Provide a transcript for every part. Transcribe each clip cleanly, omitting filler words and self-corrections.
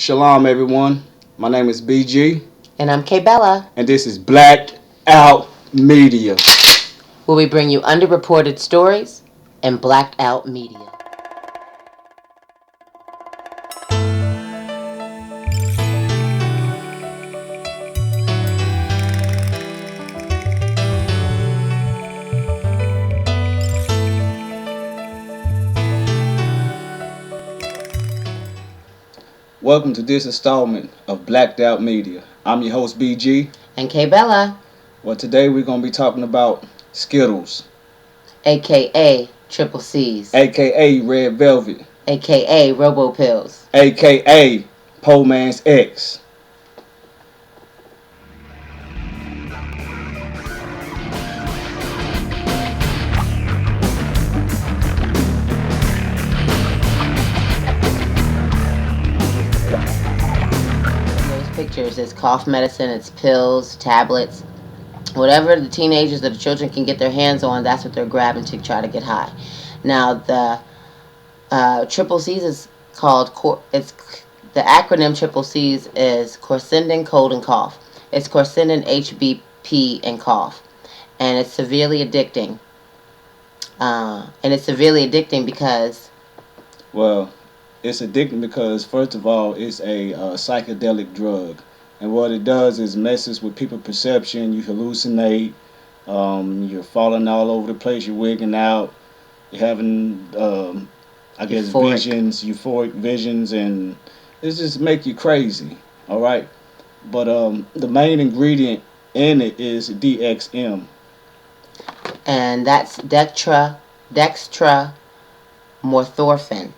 Shalom, everyone. My name is BG, And I'm Kay Bella, and this is Blacked Out Media. where we bring you underreported stories and blacked out media. Welcome to this installment of Blacked Out Media. I'm your host, BG. And Kay Bella, Well, today we're going to be talking about Skittles, aka Triple C's, aka Red Velvet, aka Robo Pills. aka Poor Man's Ex. Those pictures, it's cough medicine, it's pills, tablets, whatever the teenagers or the children can get their hands on, that's what they're grabbing to try to get high. Now, the Triple C's is called, it's the acronym Triple C's is Corsendin, Cold, and Cough. It's Corsendin, HBP, and Cough. And it's severely addicting. Because Well, it's addicting because, first of all, it's a psychedelic drug. And what it does is messes with people's perception. You hallucinate. You're falling all over the place. You're wigging out. You're having, I guess, euphoric visions, and it just make you crazy. All right. But the main ingredient in it is DXM. and that's dextromorphin.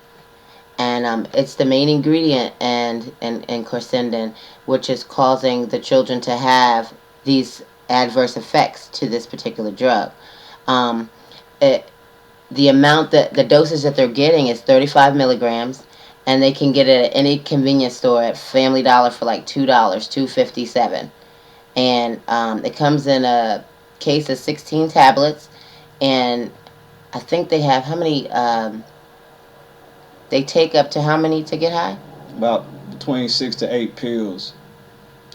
And it's the main ingredient and Corsendin, which is causing the children to have these adverse effects to this particular drug. Um, it, the amount that the dosage that they're getting is 35 milligrams, and they can get it at any convenience store at Family Dollar for like $2, $2.57, and it comes in a case of 16 tablets, and I think they have how many? They take up to how many to get high? About between 6 to 8 pills,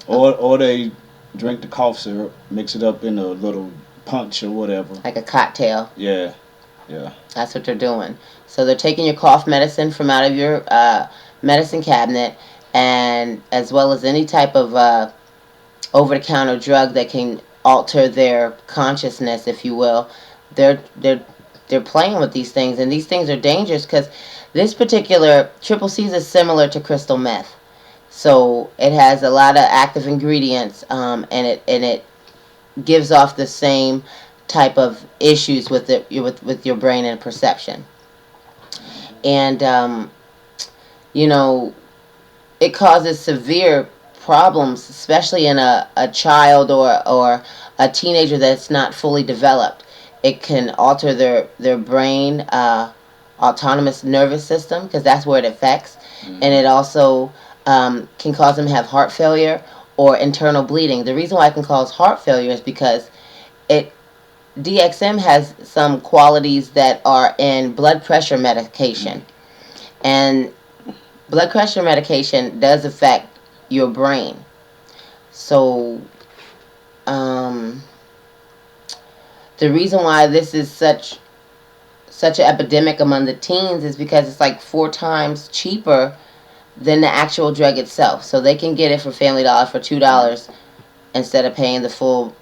or they drink the cough syrup, mix it up in a little punch or whatever. Like a cocktail. Yeah, yeah. That's what they're doing. So they're taking your cough medicine from out of your medicine cabinet, and as well as any type of over-the-counter drug that can alter their consciousness, if you will. They're playing with these things, and these things are dangerous because this particular Triple C's is similar to crystal meth. So it has a lot of active ingredients, and it gives off the same type of issues with with your brain and perception. And it causes severe problems, especially in a child or a teenager that's not fully developed. It can alter their brain, autonomous nervous system, because that's where it affects. Mm-hmm. And it also can cause them to have heart failure or internal bleeding. The reason why it can cause heart failure is because DXM has some qualities that are in blood pressure medication. And blood pressure medication does affect your brain. So, the reason why this is such an epidemic among the teens is because it's like 4 times cheaper than the actual drug itself. So they can get it for Family Dollar for $2 instead of paying the full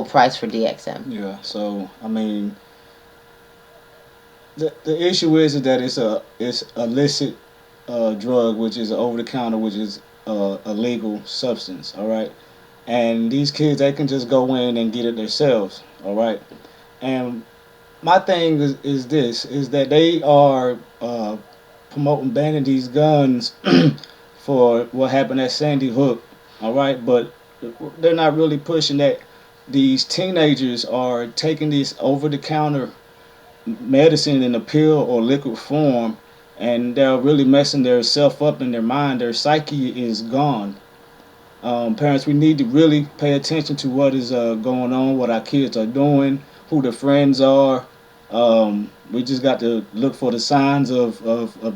price for DXM. Yeah. So I mean, the issue is that it's illicit drug, which is over the counter, which is a legal substance. All right. And these kids, they can just go in and get it themselves. All right. And my thing is this: is that they are promoting banning these guns for what happened at Sandy Hook. All right, but they're not really pushing that these teenagers are taking this over-the-counter medicine in a pill or liquid form, and they're really messing their self up in their mind. Their psyche is gone. Parents, we need to really pay attention to what is going on, what our kids are doing, who their friends are. We just got to look for the signs of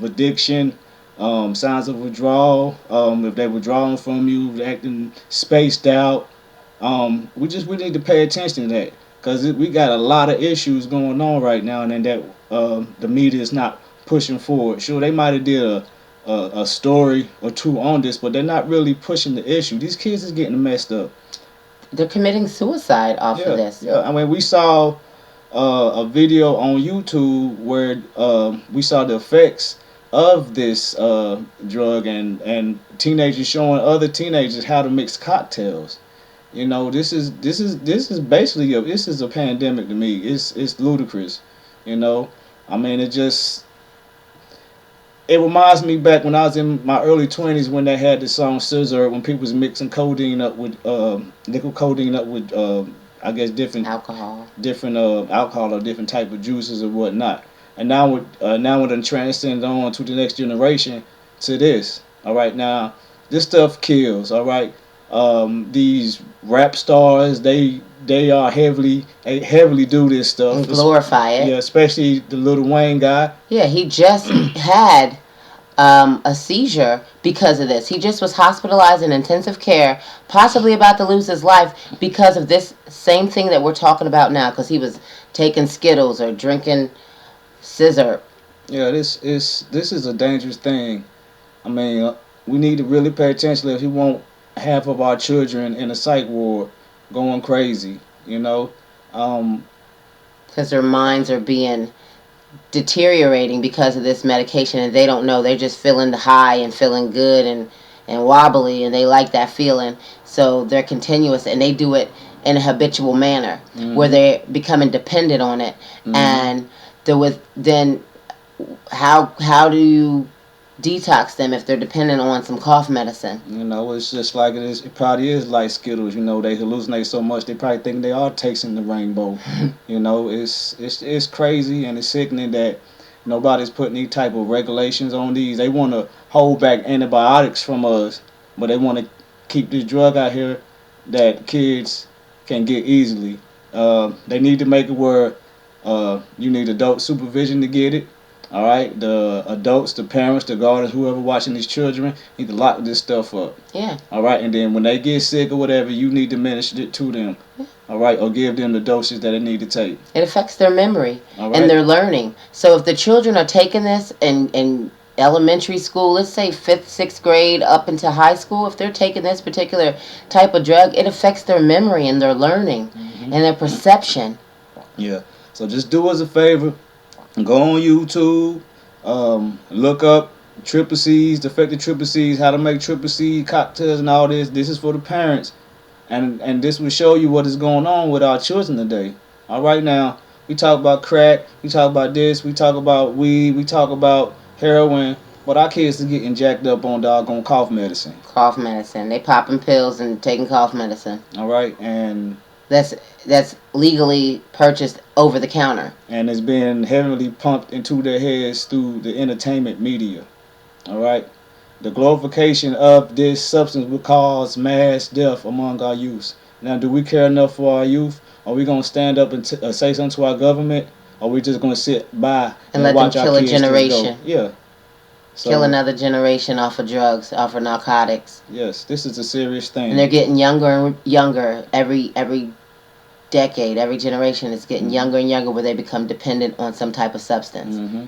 addiction signs of withdrawal. If they're withdrawing from you, acting spaced out. We need to pay attention to that because we got a lot of issues going on right now, and then that the media is not pushing forward. Sure, they might have did a story or two on this, but they're not really pushing the issue. These kids is getting messed up. They're committing suicide off of Yeah, this. yeah. I mean, we saw a video on YouTube where we saw the effects of this drug and teenagers showing other teenagers how to mix cocktails. You know, this is basically this is a pandemic to me. It's ludicrous. You know, I mean, it reminds me back when I was in my early 20s when they had the song Scissor when people was mixing codeine up with nickel codeine up with I guess different alcohol or different type of juices or whatnot. And now we're transcended on to the next generation to this. All right, now this stuff kills. All right, these rap stars they are heavily do this stuff and glorify yeah, it. especially the Little Wayne guy. Yeah, he just had a seizure because of this. He just was hospitalized in intensive care, possibly about to lose his life because of this same thing that we're talking about now. Because he was taking Skittles or drinking scissor. Yeah, this is a dangerous thing. I mean, we need to really pay attention if we want half of our children in a psych ward going crazy. You know, um, Because their minds are being deteriorating because of this medication, and they don't know. They're just feeling the high and feeling good and wobbly, and they like that feeling. So they're continuous, and they do it in a habitual manner where hmm they're becoming dependent on it. hmm And then how do you detox them if they're dependent on some cough medicine? you know, it's just like it is. It probably is like Skittles. You know, they hallucinate so much they probably think they are tasting the rainbow. You know, it's crazy and it's sickening that nobody's putting any type of regulations on these. They want to hold back antibiotics from us, but they want to keep this drug out here that kids can get easily. They need to make it where you need adult supervision to get it. All right, the adults, the parents, the guardians, whoever watching these children need to lock this stuff up. Yeah. All right, and then when they get sick or whatever, you need to minister it to them. All right, or give them the doses that they need to take. It affects their memory All and right. their learning. So if the children are taking this in elementary school, let's say fifth, sixth grade up into high school, if they're taking this particular type of drug, it affects their memory and their learning hmm and their perception. Yeah. So just do us a favor. Go on YouTube. Look up triple C's, defected triple C's, how to make triple C cocktails and all this. This is for the parents. And this will show you what is going on with our children today. All right, now we talk about crack, we talk about this, we talk about weed, we talk about heroin, but our kids are getting jacked up on doggone cough medicine. Cough medicine. They popping pills and taking cough medicine. All right, and That's that's legally purchased over the counter. it's being heavily pumped into their heads through the entertainment media. All right, the glorification of this substance will cause mass death among our youth. Now, do we care enough for our youth? Are we going to stand up and say something to our government? Or are we just going to sit by And and let them watch our kill a kids just go? generation. Yeah. Kill So, another generation off of drugs, off of narcotics. yes, this is a serious And they're thing. getting younger and younger every decade, every generation is getting hmm younger and younger where they become dependent on some type of substance. hmm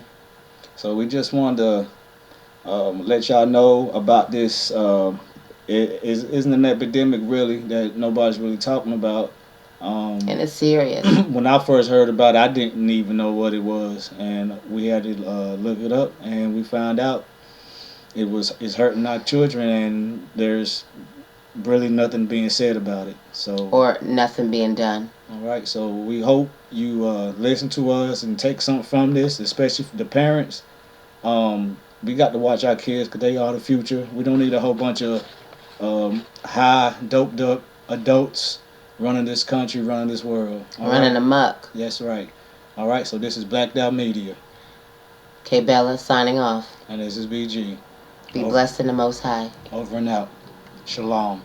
So, we just wanted to let y'all know about this. Isn't an epidemic really that nobody's really talking about. Um, And it's serious. when I first heard about it, I didn't even know what it was, and we had to look it up, and we found out it's hurting our children, and there's really nothing being said about it. So, Or nothing being done. all right, so we hope you listen to us and take something from this, especially for the parents. We got to watch our kids because they are the future. We don't need a whole bunch of high doped up adults running this country, running this world. All Running right, amok. that's right. All right, so this is Blacked Out Media, K Bella signing off. and this is BG. Be Over, blessed in the Most High. over and out. Shalom.